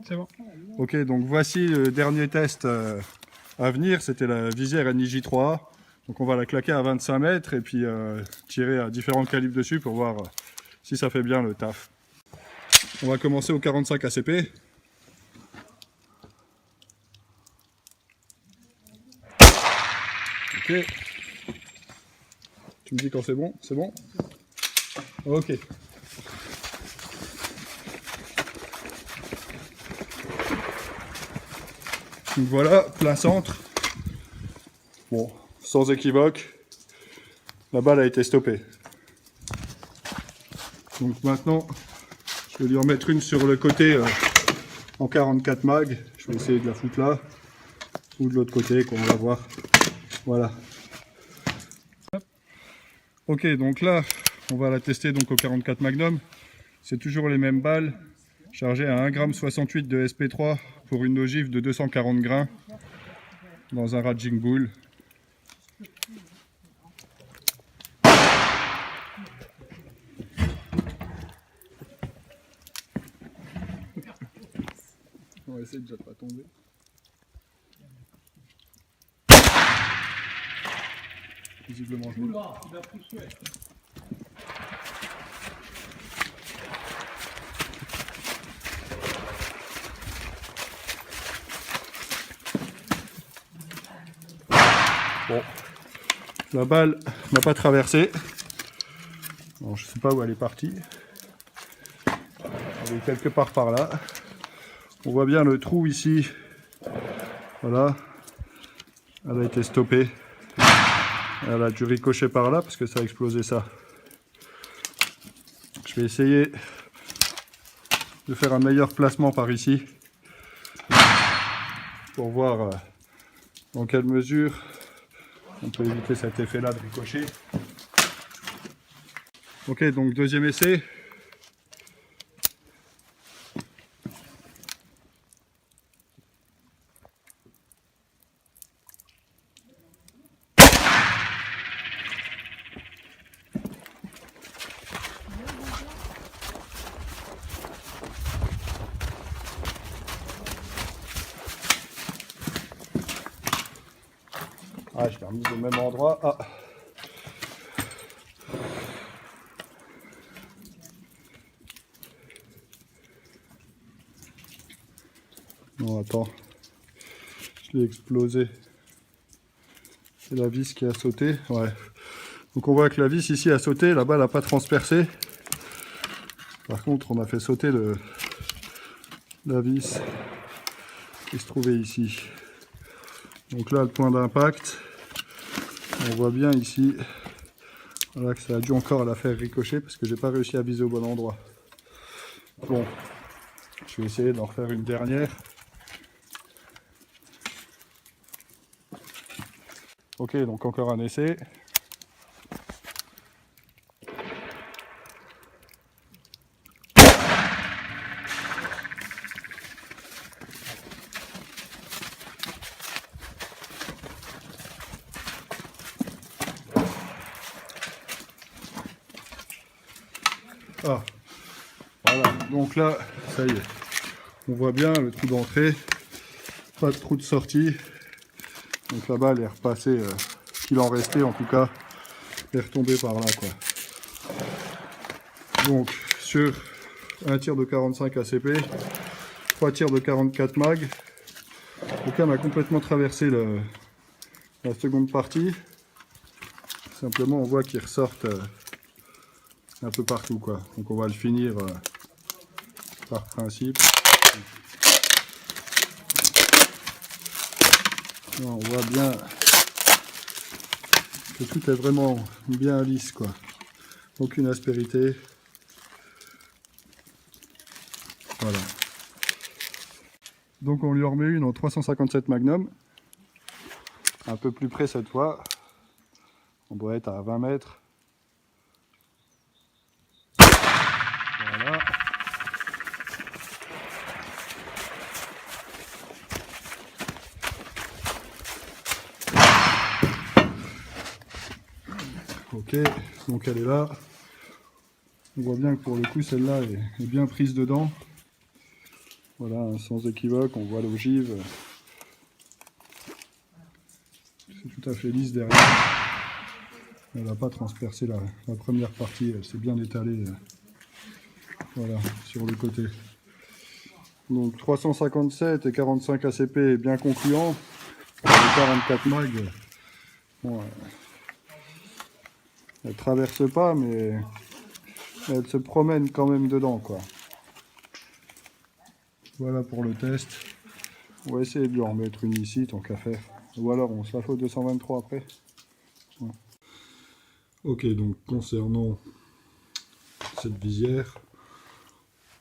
C'est bon. Ok, donc voici le dernier test à venir. C'était la visière NIJ3A. Donc on va la claquer à 25 mètres et puis tirer à différents calibres dessus pour voir si ça fait bien le taf. On va commencer au 45 ACP. Ok. Tu me dis quand c'est bon? C'est bon? Ok. Donc voilà, plein centre. Bon, sans équivoque, la balle a été stoppée. Donc maintenant, je vais lui en mettre une sur le côté en 44 mag. Je vais essayer de la foutre là, ou de l'autre côté, qu'on va voir. Voilà. Ok, donc là, on va la tester donc au 44 Magnum. C'est toujours les mêmes balles, chargées à 1,68 g de SP3 pour une ogive de 240 grains dans un Raging Bull. On va essayer de déjà pas tomber. Visiblement, je l'ai. Bon, la balle n'a pas traversé. Bon, je ne sais pas où elle est partie. Elle est quelque part par là. On voit bien le trou ici. Voilà. Elle a été stoppée. Elle a dû ricocher par là parce que ça a explosé ça. Je vais essayer de faire un meilleur placement par ici pour voir dans quelle mesure on peut éviter cet effet là de ricochet. Ok, donc deuxième essai. Ah, je l'ai remis au même endroit. Ah. Non, attends. Je l'ai explosé. C'est la vis qui a sauté. Ouais. Donc on voit que la vis ici a sauté. La balle n'a pas transpercé. Par contre, on a fait sauter la vis qui se trouvait ici. Donc là, le point d'impact. On voit bien ici. Voilà que ça a dû encore la faire ricocher parce que j'ai pas réussi à viser au bon endroit. Bon, je vais essayer d'en refaire une dernière. Ok, donc encore un essai. Ah, voilà, donc là, ça y est, on voit bien le trou d'entrée, pas de trou de sortie, donc la balle est repassée, qu'il en restait en tout cas, est retombée par là quoi. Donc sur un tir de 45 ACP, 3 tirs de 44 mag, donc là on a complètement traversé la seconde partie, simplement on voit qu'ils ressortent un peu partout quoi, donc on va le finir par principe. On voit bien que tout est vraiment bien lisse quoi, aucune aspérité. Voilà. Donc on lui en remet une en 357 Magnum, un peu plus près cette fois, on doit être à 20 mètres. Voilà. Ok, donc elle est là. On voit bien que pour le coup celle-là est bien prise dedans. Voilà, hein, sans équivoque, on voit l'ogive. C'est tout à fait lisse derrière. Elle n'a pas transpercé la première partie, elle s'est bien étalée voilà, sur le côté. Donc 357 et 45 ACP bien concluant. Pour les 44 mag, bon, elle traverse pas, mais elle se promène quand même dedans, quoi. Voilà pour le test. On va essayer de lui en remettre une ici, tant qu'à faire. Ou alors on se la fait au 223 après. Ouais. Ok, donc concernant cette visière,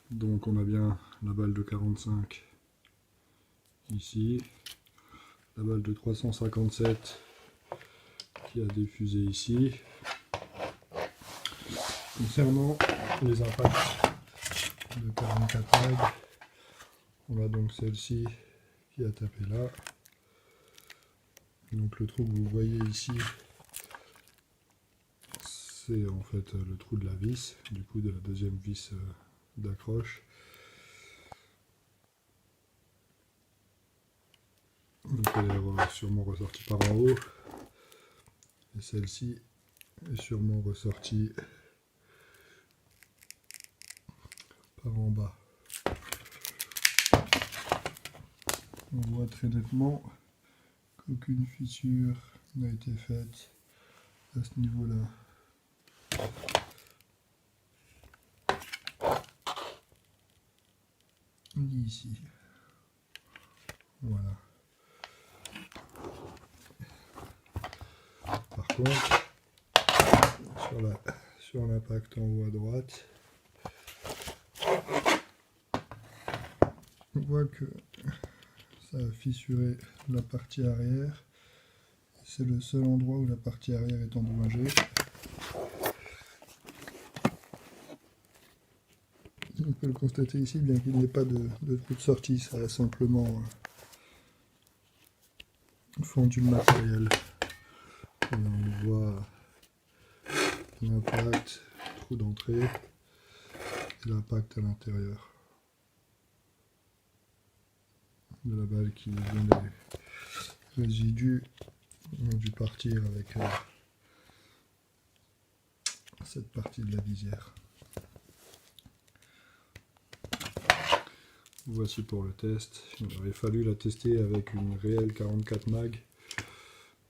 donc on a bien la balle de 45 ici, la balle de 357 qui a diffusé ici. Concernant les impacts de 44 mag, on a donc celle-ci qui a tapé là. Donc le trou que vous voyez ici, c'est en fait le trou de la vis, du coup de la deuxième vis d'accroche. Donc elle est sûrement ressortie par en haut. Et celle-ci est sûrement ressortie par en bas. On voit très nettement qu'aucune fissure n'a été faite à ce niveau-là. Ni ici. Voilà. Par contre, sur l'impact en haut à droite, on voit que ça a fissuré la partie arrière. C'est le seul endroit où la partie arrière est endommagée. On peut le constater ici, bien qu'il n'y ait pas de trou de sortie, ça a simplement fondu le matériel. Et on voit l'impact, trou d'entrée et l'impact à l'intérieur de la balle qui vient des résidus ont dû partir avec cette partie de la visière. Voici pour le test. Il aurait fallu la tester avec une réelle 44 mag,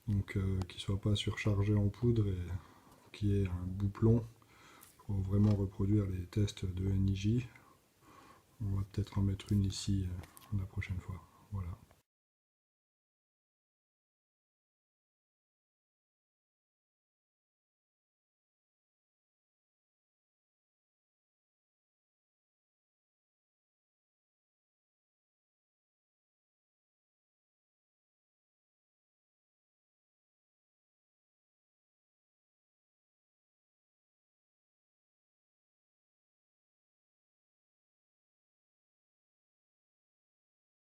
donc qui soit pas surchargée en poudre et qui ait un bouplon pour vraiment reproduire les tests de NIJ. On va peut-être en mettre une ici la prochaine fois. Voilà.